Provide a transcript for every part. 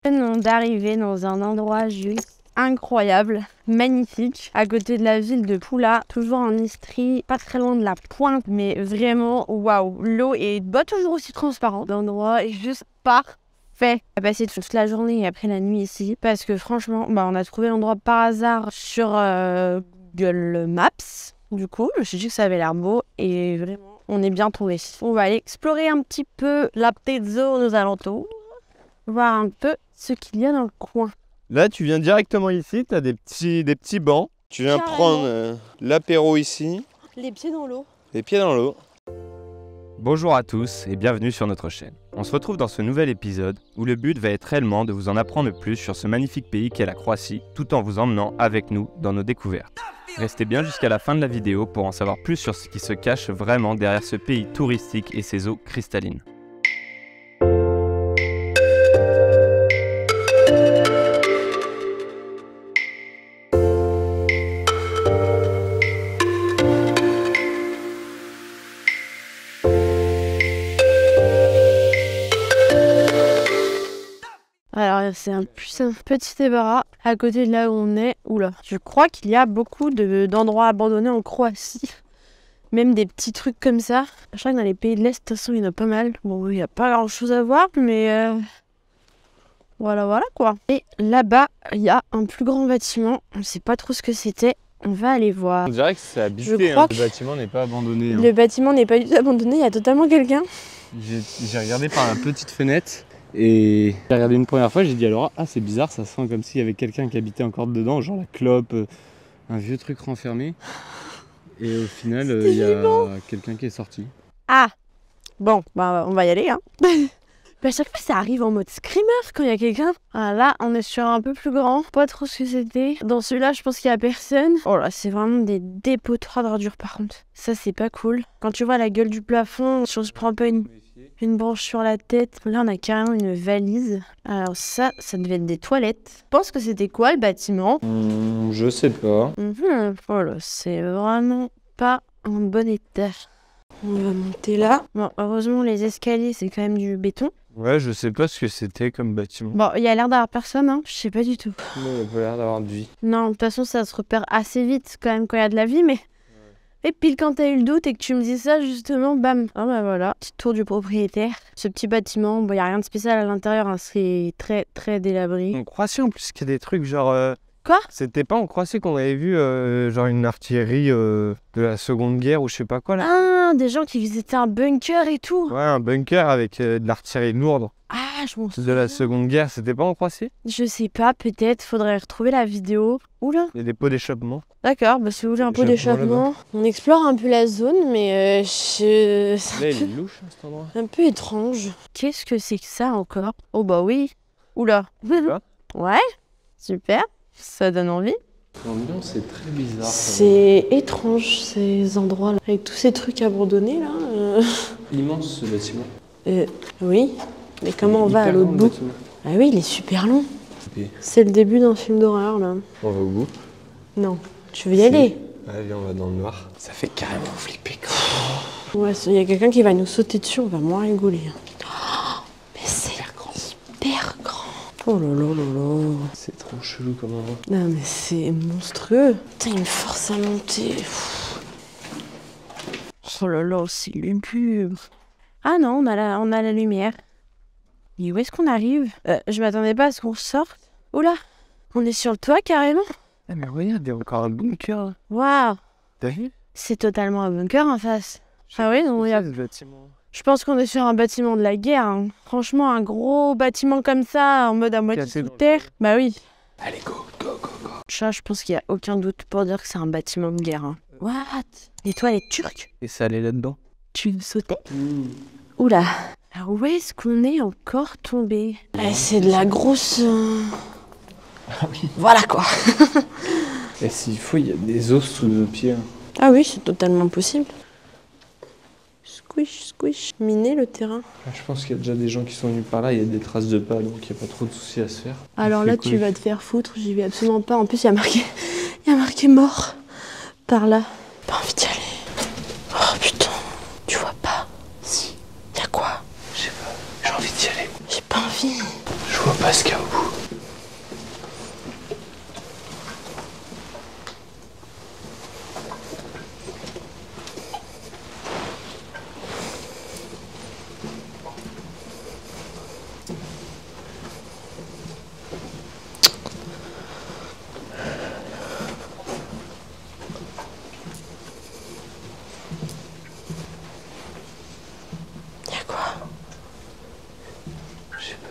D'arriver dans un endroit juste incroyable, magnifique, à côté de la ville de Poula, toujours en Istrie, pas très loin de la Pointe, mais vraiment waouh, l'eau est toujours aussi transparente. L'endroit est juste parfait. On a passé toute la journée et après la nuit ici, parce que franchement, on a trouvé l'endroit par hasard sur Google Maps. Du coup, je me suis dit que ça avait l'air beau et vraiment, on est bien tombé. On va aller explorer un petit peu la petite zone aux alentours, voir un peu ce qu'il y a dans le coin. Là, tu viens directement ici, tu as des petits bancs. Tu viens prendre l'apéro ici. Les pieds dans l'eau. Les pieds dans l'eau. Bonjour à tous et bienvenue sur notre chaîne. On se retrouve dans ce nouvel épisode où le but va être réellement de vous en apprendre plus sur ce magnifique pays qu'est la Croatie, tout en vous emmenant avec nous dans nos découvertes. Restez bien jusqu'à la fin de la vidéo pour en savoir plus sur ce qui se cache vraiment derrière ce pays touristique et ses eaux cristallines. Alors c'est un petit débarras à côté de là où on est. Oula, je crois qu'il y a beaucoup d'endroits abandonnés en Croatie. Même des petits trucs comme ça. Je crois que dans les pays de l'Est, de toute façon, il y en a pas mal. Bon, il n'y a pas grand chose à voir, mais voilà quoi. Et là-bas, il y a un plus grand bâtiment. On ne sait pas trop ce que c'était. On va aller voir. On dirait que c'est habité. Le bâtiment n'est pas abandonné. Le bâtiment n'est pas du tout abandonné. Il y a totalement quelqu'un. J'ai regardé par la petite fenêtre. Et j'ai regardé une première fois, j'ai dit alors c'est bizarre, ça sent comme s'il y avait quelqu'un qui habitait encore dedans, genre la clope, un vieux truc renfermé. Et au final, il y a quelqu'un qui est sorti. Ah bon, on va y aller hein. À chaque fois ça arrive en mode screamer quand il y a quelqu'un. Ah, là on est sur un peu plus grand, pas trop ce que c'était. Dans celui-là je pense qu'il y a personne. Oh là c'est vraiment des dépotoirs d'ordures par contre. Ça c'est pas cool. Quand tu vois la gueule du plafond, si on se prend pas une branche sur la tête. Là, on a carrément une valise. Alors ça devait être des toilettes. Je pense que c'était quoi le bâtiment? Je sais pas. Voilà, c'est vraiment pas en bon état. On va monter là. Bon, heureusement, les escaliers, c'est quand même du béton. Ouais, je sais pas ce que c'était comme bâtiment. Bon, il y a l'air d'avoir personne, hein. Je sais pas du tout. Non, il a pas l'air d'avoir de vie. Non, de toute façon, ça se repère assez vite quand même quand il y a de la vie, mais... Et pile quand t'as eu le doute et que tu me dis ça, justement, bam. Ah bah voilà, petit tour du propriétaire. Ce petit bâtiment, bon, y a rien de spécial à l'intérieur, hein, c'est très très délabré. En Croatie, en plus, qu'il y a des trucs genre... Quoi? C'était pas en Croatie qu'on avait vu genre une artillerie de la Seconde Guerre ou je sais pas quoi là? Ah, des gens qui visitaient un bunker et tout. Ouais, un bunker avec de l'artillerie lourde. Ah, je m'en souviens. De la Seconde Guerre, c'était pas en Croatie? Je sais pas, peut-être, faudrait retrouver la vidéo. Oula. Il y a des pots d'échappement. D'accord, si vous voulez un pot d'échappement. On explore un peu la zone, mais c'est là, il est louche cet endroit. un peu étrange. Qu'est-ce que c'est que ça encore? Oh bah oui. Oula. Ouais, super. Ça donne envie. L'ambiance est très bizarre. C'est étrange ces endroits là, avec tous ces trucs abandonnés là. Immense ce bâtiment. Oui, mais comment on va à l'autre bout? Ah oui, il est super long. Okay. C'est le début d'un film d'horreur là. On va au bout? Non, tu veux y aller? Allez, viens, on va dans le noir. Ça fait carrément flipper quand même. Ouais, il y a quelqu'un qui va nous sauter dessus, on va moins rigoler. Oh, mais c'est hyper grand. Oh là là là là. C'est trop chelou comme endroit. Non mais c'est monstrueux. Putain, il me force à monter. Oh là là, c'est lugubre. Ah non, on a la lumière. Et où est-ce qu'on arrive? Je m'attendais pas à ce qu'on sorte. Oula, on est sur le toit carrément. Ah mais regarde, il y a encore un bunker. Waouh. T'as vu? C'est totalement un bunker en face. Ah oui, non, il y a... bâtiment. Je pense qu'on est sur un bâtiment de la guerre. Hein. Franchement, un gros bâtiment comme ça, en mode à moitié sous terre. Bah oui. Allez, go. Ça, je pense qu'il n'y a aucun doute pour dire que c'est un bâtiment de guerre. Hein. What? Les toilettes turques? Et ça allait là-dedans? Tu sautais? Oula. Alors où est-ce qu'on est encore tombé? C'est de la grosse... Ah oui. Voilà quoi. Et s'il faut, il y a des os sous nos pieds. Hein. Ah oui, c'est totalement possible. Squish. Miner le terrain. Je pense qu'il y a déjà des gens qui sont venus par là, il y a des traces de pas, donc il n'y a pas trop de soucis à se faire. Alors là, tu vas te faire foutre, j'y vais absolument pas. En plus, il y a marqué mort par là. Pas envie d'y aller. Oh putain, tu vois pas? Si. Y'a quoi? Je sais pas, j'ai envie d'y aller. J'ai pas envie. Je Je vois pas ce qu'il y a au bout. Y'a quoi? Je sais pas.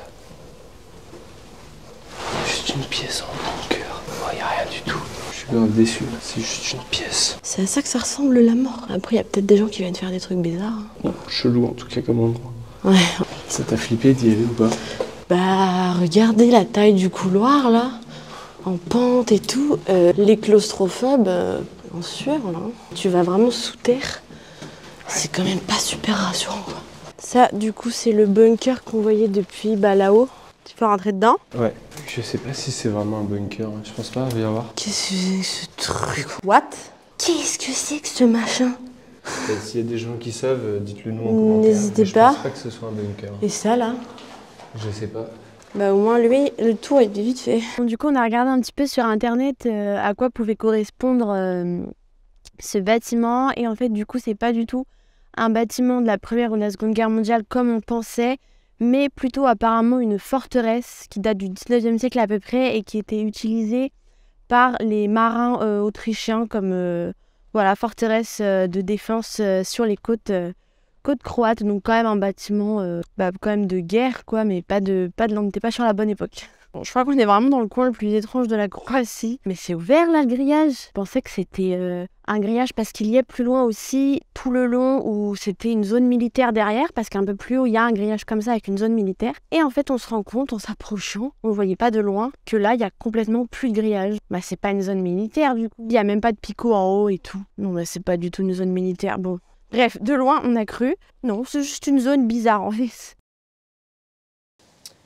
Juste une pièce en bunker. Oh, y a rien du tout. Je suis grave déçu. C'est juste une pièce. C'est à ça que ça ressemble la mort. Après, y a peut-être des gens qui viennent faire des trucs bizarres. Bon, chelou en tout cas comme endroit. Ouais. Ça t'a flippé d'y aller ou pas? Bah, regardez la taille du couloir là, en pente et tout. Les claustrophobes en sueur là. Tu vas vraiment sous terre. C'est quand même pas super rassurant quoi. Ça, du coup, c'est le bunker qu'on voyait depuis là-haut. Tu peux rentrer dedans? Ouais. Je sais pas si c'est vraiment un bunker. Je pense pas, viens voir. Qu'est-ce que c'est que ce truc? What? Qu'est-ce que c'est que ce machin? S'il y a des gens qui savent, dites-le nous en commentaire. N'hésitez Je pas. pense pas que ce soit un bunker. Et ça là? Je sais pas. Bah au moins lui, le tour était vite fait. Bon, du coup, on a regardé un petit peu sur internet à quoi pouvait correspondre ce bâtiment. Et en fait, du coup, c'est pas du tout un bâtiment de la Première ou de la Seconde Guerre mondiale comme on pensait, mais plutôt apparemment une forteresse qui date du 19e siècle à peu près et qui était utilisée par les marins autrichiens comme forteresse de défense sur les côtes croates. Donc quand même un bâtiment quand même de guerre quoi, mais on n'était pas sur la bonne époque. Bon, je crois qu'on est vraiment dans le coin le plus étrange de la Croatie. Mais c'est ouvert là le grillage. Je pensais que c'était un grillage parce qu'il y a plus loin aussi, tout le long où c'était une zone militaire derrière. Parce qu'un peu plus haut, il y a un grillage comme ça avec une zone militaire. Et en fait, on se rend compte en s'approchant, on ne voyait pas de loin, que là, il y a complètement plus de grillage. Bah, c'est pas une zone militaire du coup. Il n'y a même pas de picot en haut et tout. Non, bah, c'est pas du tout une zone militaire. Bon. Bref, de loin, on a cru. Non, c'est juste une zone bizarre en fait.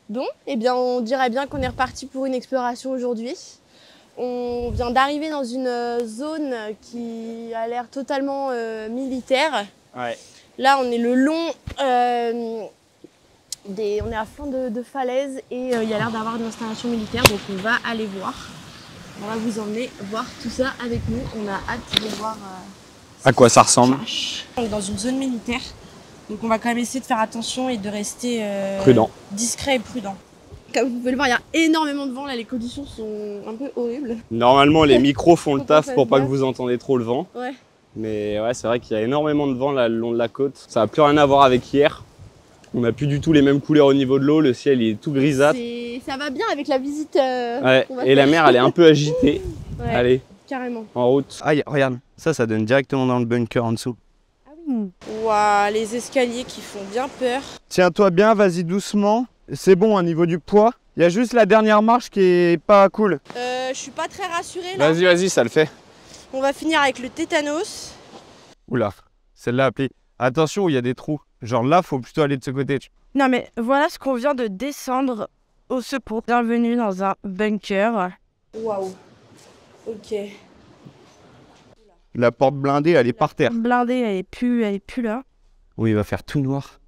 Bon, eh bien on dirait bien qu'on est reparti pour une exploration aujourd'hui. On vient d'arriver dans une zone qui a l'air totalement militaire. Ouais. Là, on est le long on est à flanc de falaise et il y a l'air d'avoir une installation militaire, donc on va aller voir. On va vous emmener voir tout ça avec nous. On a hâte de voir À quoi ça ressemble? on est dans une zone militaire. Donc on va quand même essayer de faire attention et de rester Prudent. discret et prudent. Comme vous pouvez le voir, il y a énormément de vent là, les conditions sont un peu horribles. Normalement, les micros font le Faut qu'on taf fasse pour pas que gaffe. vous entendez trop le vent. Ouais. Mais ouais, c'est vrai qu'il y a énormément de vent là le long de la côte. Ça n'a plus rien à voir avec hier. On n'a plus du tout les mêmes couleurs au niveau de l'eau. Le ciel il est tout grisâtre. Ça va bien avec la visite. Ouais. qu'on va Et la faire. mer elle est un peu agitée. Ouais, Allez, carrément. en route. Ah, regarde, ça donne directement dans le bunker en dessous. Waouh, les escaliers qui font bien peur. Tiens-toi bien, vas-y doucement. C'est bon, au niveau du poids. Il y a juste la dernière marche qui est pas cool. Je suis pas très rassurée là. Vas-y, ça le fait. On va finir avec le tétanos. Oula, celle-là appelée. Attention, il y a des trous. Genre là, faut plutôt aller de ce côté. Non mais voilà ce qu'on vient de descendre au secours. Bienvenue dans un bunker. Waouh. Ok. La porte blindée, elle est par terre. Blindée, elle est plus là. Oui, il va faire tout noir.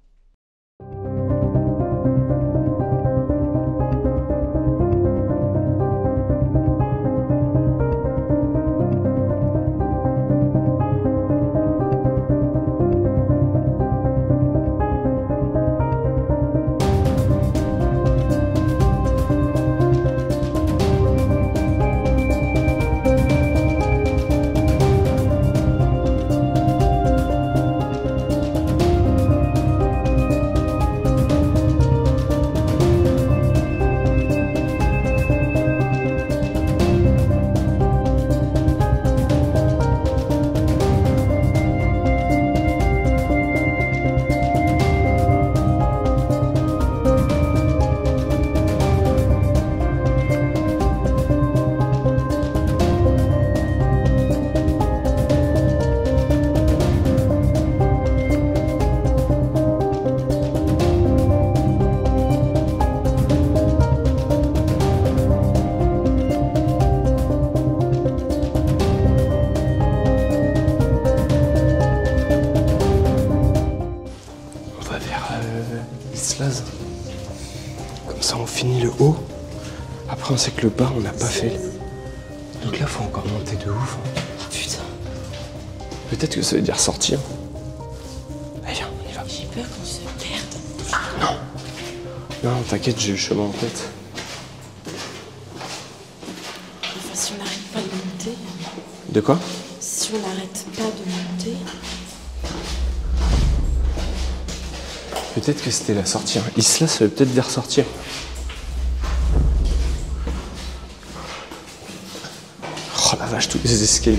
Comme ça, on finit le haut. Après, on sait que le bas, on n'a pas fait. Donc là, faut encore monter de ouf. Putain. Peut-être que ça veut dire sortir. Allez, viens, on y va. J'ai peur qu'on se perde. Ah non. Non, t'inquiète, j'ai le chemin en tête. Enfin, si on n'arrête pas de monter. De quoi? Si on n'arrête pas de monter. Peut-être que c'était la sortie. Isla, ça veut peut-être dire sortir. Oh la vache, tous les escaliers.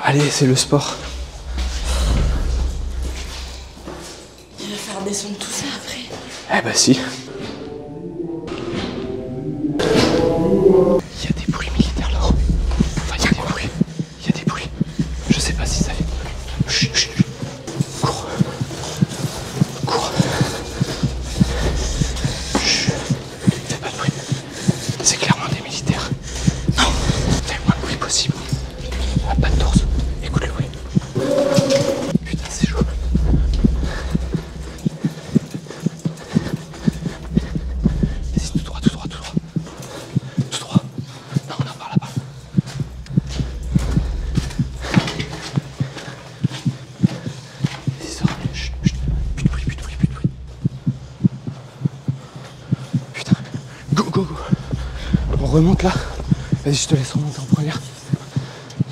Allez, c'est le sport. Il va falloir descendre tout ça après. Eh bah si. Il y a des bruits militaires là-haut. Enfin, il y a des bruits. Il y a des bruits. Je sais pas si ça fait. Chut, chut, chut. Cours. Cours. Chut. Fais pas de bruit. C'est clairement des militaires. Non. Fais le moins de bruit possible. Ah, pas de torse. Écoute le bruit. Putain, c'est chaud. Vas-y, tout droit, tout droit, tout droit. Tout droit. Non, non, par là-bas. Vas-y, sors. Chut, chut. Plus de bruit, plus de bruit, plus de bruit. Putain. Go, go, go. On remonte là. Vas-y, je te laisse remonter en première.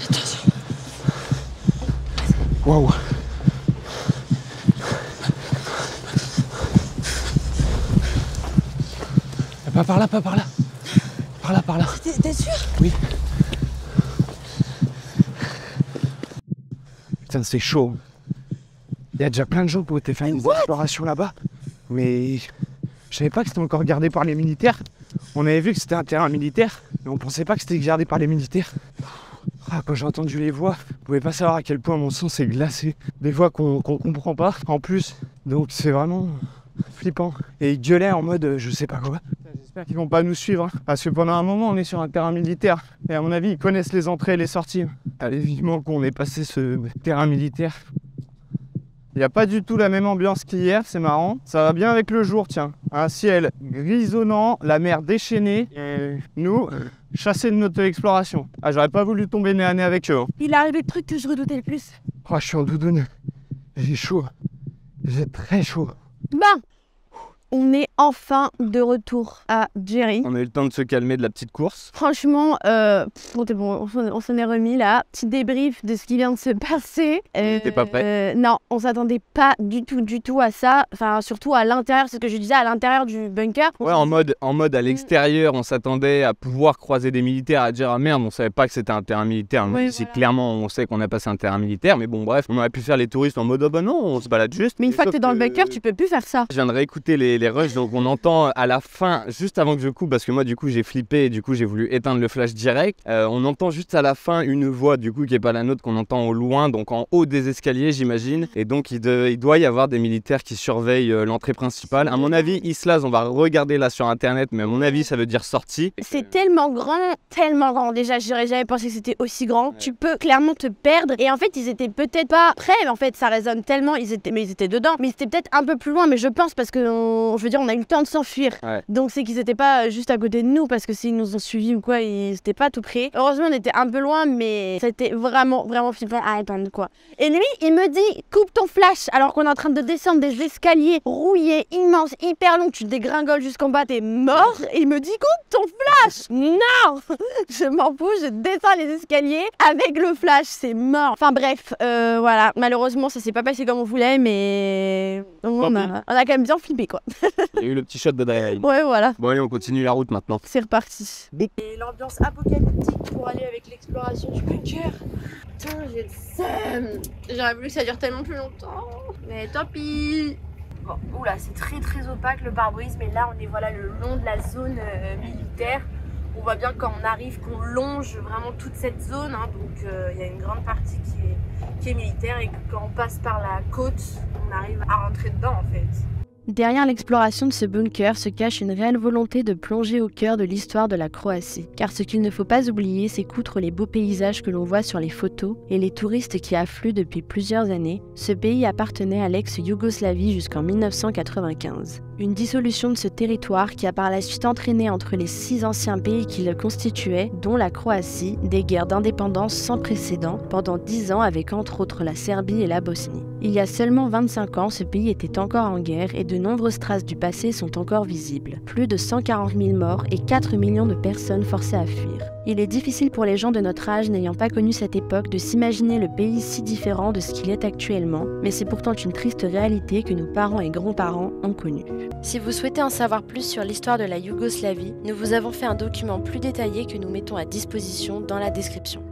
Attention. Waouh. Pas par là, pas par là. Par là, par là. T'es sûr? Oui. Putain, c'est chaud. Il y a déjà plein de gens qui ont été faire une exploration là-bas. Mais je savais pas que c'était encore gardé par les militaires. On avait vu que c'était un terrain militaire, mais on pensait pas que c'était gardé par les militaires. Ah, quand j'ai entendu les voix, vous pouvez pas savoir à quel point mon sang s'est glacé. Des voix qu'on comprend pas, en plus. Donc c'est vraiment flippant. Et ils gueulaient en mode je sais pas quoi. J'espère qu'ils vont pas nous suivre, hein, parce que pendant un moment on est sur un terrain militaire. Et à mon avis ils connaissent les entrées et les sorties. Allez vivement qu'on ait passé ce terrain militaire. Il n'y a pas du tout la même ambiance qu'hier, c'est marrant. Ça va bien avec le jour, tiens. Un ciel grisonnant, la mer déchaînée. Et nous, chassés de notre exploration. Ah, j'aurais pas voulu tomber nez à nez avec eux. Hein. Il arrive le truc que je redoutais le plus. Oh, je suis en doudoune. J'ai chaud. J'ai très chaud. Ben, on est enfin de retour à Djerri. On a eu le temps de se calmer de la petite course. Franchement, on s'en est remis là. Petit débrief de ce qui vient de se passer. T'es pas prêt? Non, on s'attendait pas du tout à ça. Enfin, surtout à l'intérieur, c'est ce que je disais, à l'intérieur du bunker. Ouais, en mode à l'extérieur, on s'attendait à pouvoir croiser des militaires, à dire ah merde, on savait pas que c'était un terrain militaire. Oui, Ici, voilà. clairement, on sait qu'on a passé un terrain militaire, mais bon, bref, on aurait pu faire les touristes en mode oh bah non, on se balade juste. Mais une fois que Sauf t'es dans le bunker, tu peux plus faire ça. Je viens de réécouter les rushs, donc on entend à la fin, juste avant que je coupe, parce que moi du coup j'ai flippé et du coup j'ai voulu éteindre le flash direct, on entend juste à la fin une voix du coup qui est pas la nôtre, qu'on entend au loin, donc en haut des escaliers j'imagine, et donc il doit y avoir des militaires qui surveillent l'entrée principale. À mon avis, Islas, on va regarder là sur internet, mais à mon avis ça veut dire sortie. C'est tellement grand. Déjà, j'aurais jamais pensé que c'était aussi grand. Tu peux clairement te perdre. Et en fait, ils étaient peut-être pas prêts, mais en fait, ça résonne tellement. Ils étaient dedans. Mais ils étaient peut-être un peu plus loin. Mais je pense parce que, je veux dire, on a eu le temps de s'enfuir. Ouais. Donc, c'est qu'ils étaient pas juste à côté de nous. Parce que s'ils nous ont suivis ou quoi, ils étaient pas tout près. Heureusement, on était un peu loin, mais c'était vraiment flippant à attendre, quoi. Et lui, il me dit, coupe ton flash. Alors qu'on est en train de descendre des escaliers rouillés, immenses, hyper longs. Tu dégringoles jusqu'en bas, t'es mort. Et il me dit, coupe ton flash. Non. Je m'en fous, je descends les escaliers avec le flash, c'est mort. Enfin bref, voilà. Malheureusement, ça s'est pas passé comme on voulait, mais on a quand même bien flippé, quoi. Il y a eu le petit shot d'adrénaline. Ouais, voilà. Bon allez, on continue la route maintenant. C'est reparti. Et l'ambiance apocalyptique pour aller avec l'exploration du bunker. Putain, j'ai le seum. J'aurais voulu que ça dure tellement plus longtemps. Mais tant pis. Bon, oula, c'est très opaque le pare-brise, mais là on est voilà le long de la zone militaire. On voit bien quand on arrive qu'on longe vraiment toute cette zone, hein, donc il y a une grande partie qui est militaire et que quand on passe par la côte, on arrive à rentrer dedans en fait. Derrière l'exploration de ce bunker se cache une réelle volonté de plonger au cœur de l'histoire de la Croatie. Car ce qu'il ne faut pas oublier, c'est qu'outre les beaux paysages que l'on voit sur les photos et les touristes qui affluent depuis plusieurs années, ce pays appartenait à l'ex-Yougoslavie jusqu'en 1995. Une dissolution de ce territoire qui a par la suite entraîné entre les 6 anciens pays qui le constituaient, dont la Croatie, des guerres d'indépendance sans précédent pendant 10 ans avec entre autres la Serbie et la Bosnie. Il y a seulement 25 ans, ce pays était encore en guerre et de nombreuses traces du passé sont encore visibles. Plus de 140 000 morts et 4 millions de personnes forcées à fuir. Il est difficile pour les gens de notre âge n'ayant pas connu cette époque de s'imaginer le pays si différent de ce qu'il est actuellement, mais c'est pourtant une triste réalité que nos parents et grands-parents ont connue. Si vous souhaitez en savoir plus sur l'histoire de la Yougoslavie, nous vous avons fait un document plus détaillé que nous mettons à disposition dans la description.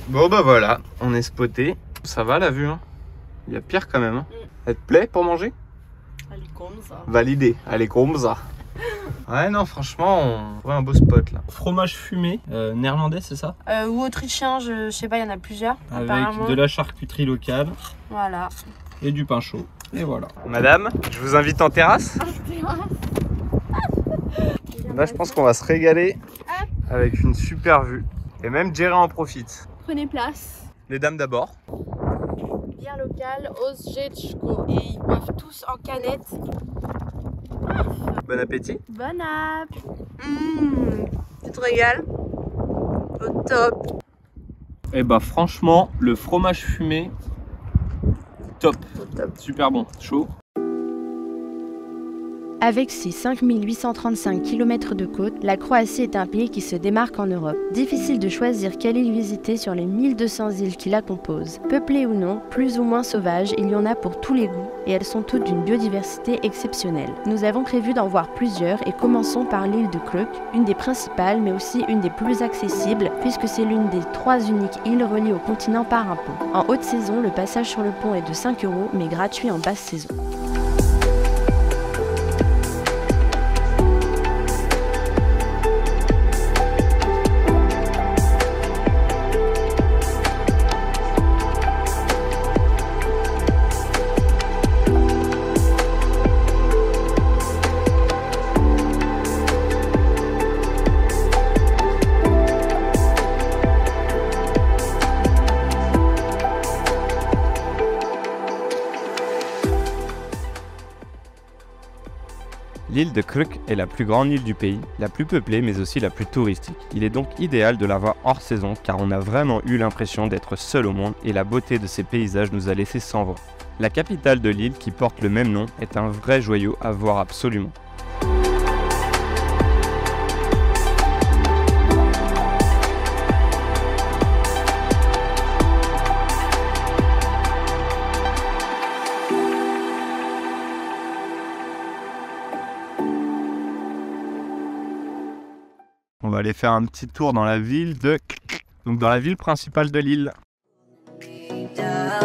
Bon bah voilà, on est spoté. Ça va la vue, hein? Il y a pire quand même. Hein. Elle te plaît pour manger? Allez, comme ça. Validé, allez comme ça. Ouais non franchement on voit un beau spot là. Fromage fumé, néerlandais c'est ça? Ou autrichien, je sais pas, il y en a plusieurs. Avec de la charcuterie locale. Voilà. Et du pain chaud. Et voilà. Madame, je vous invite en terrasse. Là je pense qu'on va se régaler avec une super vue. Et même Jerry en profite. Prenez place. Les dames d'abord. Bière locale, Osječko. Et ils boivent tous en canette. Bon appétit. Bon app. Tu te régales? Au top. Et bah franchement, le fromage fumé, top. Super bon, chaud. Avec ses 5835 km de côte, la Croatie est un pays qui se démarque en Europe. Difficile de choisir quelle île visiter sur les 1200 îles qui la composent. Peuplées ou non, plus ou moins sauvages, il y en a pour tous les goûts et elles sont toutes d'une biodiversité exceptionnelle. Nous avons prévu d'en voir plusieurs et commençons par l'île de Krk, une des principales mais aussi une des plus accessibles puisque c'est l'une des 3 uniques îles reliées au continent par un pont. En haute saison, le passage sur le pont est de 5 € mais gratuit en basse saison. L'île de Krk est la plus grande île du pays, la plus peuplée mais aussi la plus touristique. Il est donc idéal de la voir hors saison car on a vraiment eu l'impression d'être seul au monde et la beauté de ces paysages nous a laissé sans voix. La capitale de l'île qui porte le même nom est un vrai joyau à voir absolument. On va aller faire un petit tour dans la ville de Krk, donc dans la ville principale de l'île. Try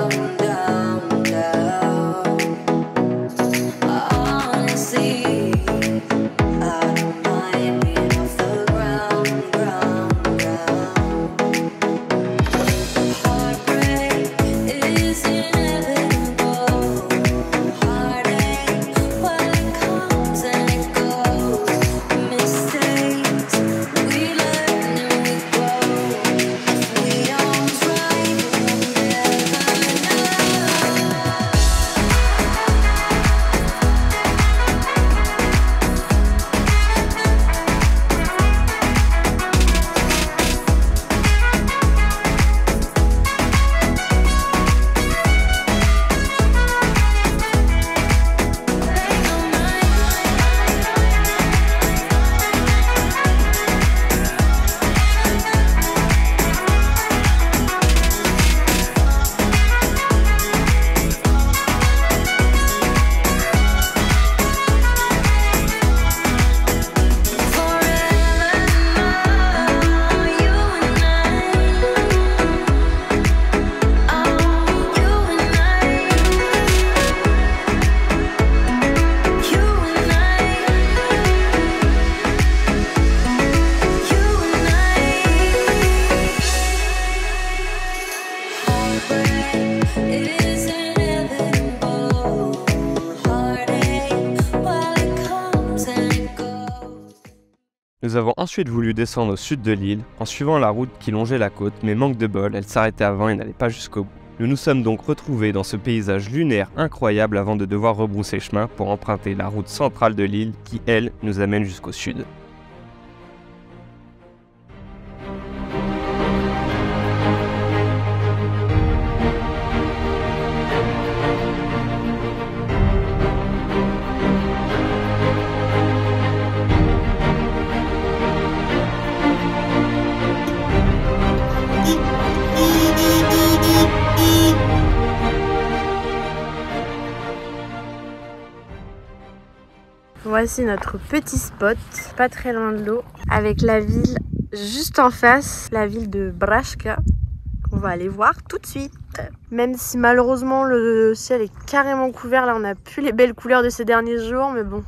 Nous avons ensuite voulu descendre au sud de l'île en suivant la route qui longeait la côte, mais manque de bol, elle s'arrêtait avant et n'allait pas jusqu'au bout. Nous nous sommes donc retrouvés dans ce paysage lunaire incroyable avant de devoir rebrousser chemin pour emprunter la route centrale de l'île qui, elle, nous amène jusqu'au sud. Voici notre petit spot, pas très loin de l'eau, avec la ville juste en face, la ville de Brashka, qu'on va aller voir tout de suite. Même si malheureusement le ciel est carrément couvert, là on n'a plus les belles couleurs de ces derniers jours, mais bon.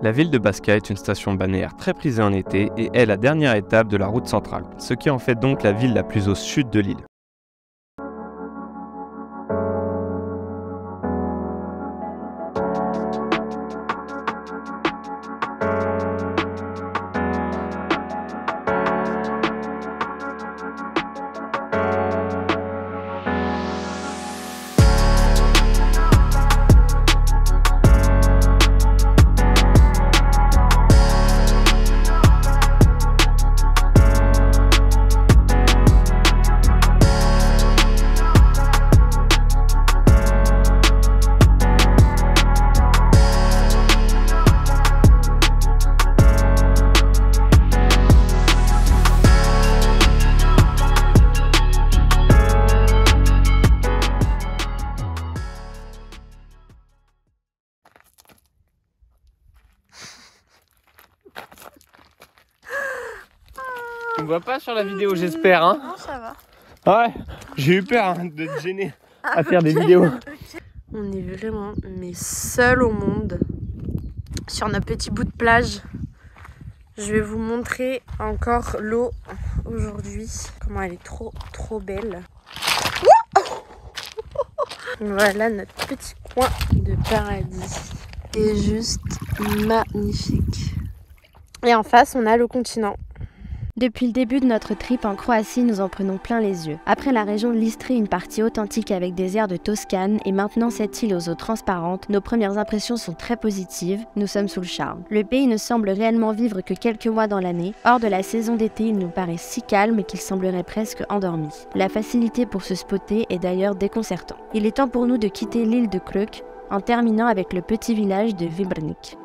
La ville de Baška est une station balnéaire très prisée en été et est la dernière étape de la route centrale, ce qui en fait donc la ville la plus au sud de l'île. Tu me vois pas sur la vidéo, j'espère, hein? Non, ça va. Ouais, j'ai eu peur de te gêner à faire des vidéos. On est vraiment mais seuls au monde sur notre petit bout de plage. Je vais vous montrer encore l'eau aujourd'hui, comment elle est trop belle. Voilà notre petit coin de paradis. C'est juste magnifique. Et en face, on a le continent. Depuis le début de notre trip en Croatie, nous en prenons plein les yeux. Après la région de l'Istrie, une partie authentique avec des airs de Toscane, et maintenant cette île aux eaux transparentes, nos premières impressions sont très positives, nous sommes sous le charme. Le pays ne semble réellement vivre que quelques mois dans l'année. Hors de la saison d'été, il nous paraît si calme qu'il semblerait presque endormi. La facilité pour se spotter est d'ailleurs déconcertant. Il est temps pour nous de quitter l'île de Krk, en terminant avec le petit village de Vibrenik.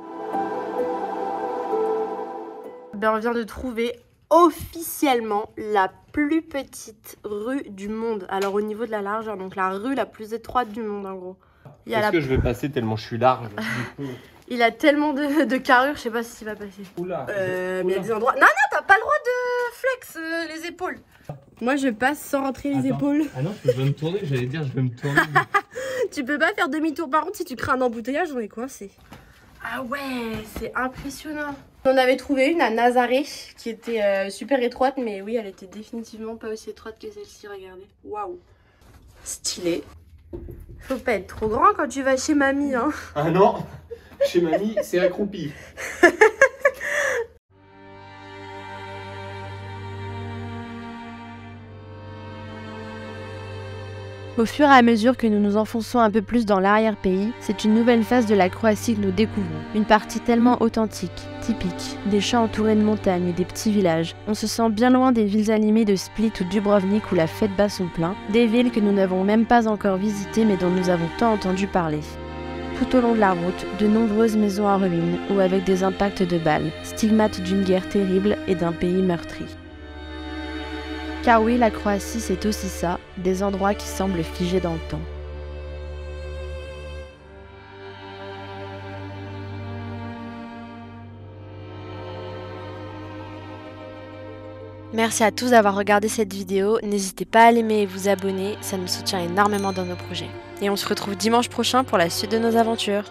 On vient de trouver officiellement la plus petite rue du monde. Alors au niveau de la largeur, donc la rue la plus étroite du monde en gros. Est-ce que je vais passer tellement je suis large? Il a tellement de carrure, je sais pas s'il va passer. Oula. Mais il y a des endroits... Non, t'as pas le droit de flex les épaules. Moi je passe sans rentrer les épaules. Ah non, je vais me tourner, j'allais dire je vais me tourner. Tu peux pas faire demi-tour. Par contre, si tu crées un embouteillage, on est coincé. Ah ouais, c'est impressionnant. On avait trouvé une à Nazaré qui était super étroite, mais oui, elle était définitivement pas aussi étroite que celle-ci, regardez. Waouh. Stylé. Faut pas être trop grand quand tu vas chez mamie, hein. Ah non, chez mamie, c'est accroupi. Au fur et à mesure que nous nous enfonçons un peu plus dans l'arrière-pays, c'est une nouvelle phase de la Croatie que nous découvrons. Une partie tellement authentique, typique, des champs entourés de montagnes et des petits villages. On se sent bien loin des villes animées de Split ou Dubrovnik où la fête bat son plein, des villes que nous n'avons même pas encore visitées mais dont nous avons tant entendu parler. Tout au long de la route, de nombreuses maisons en ruine ou avec des impacts de balles, stigmates d'une guerre terrible et d'un pays meurtri. Car oui, la Croatie c'est aussi ça, des endroits qui semblent figés dans le temps. Merci à tous d'avoir regardé cette vidéo, n'hésitez pas à l'aimer et vous abonner, ça nous soutient énormément dans nos projets. Et on se retrouve dimanche prochain pour la suite de nos aventures.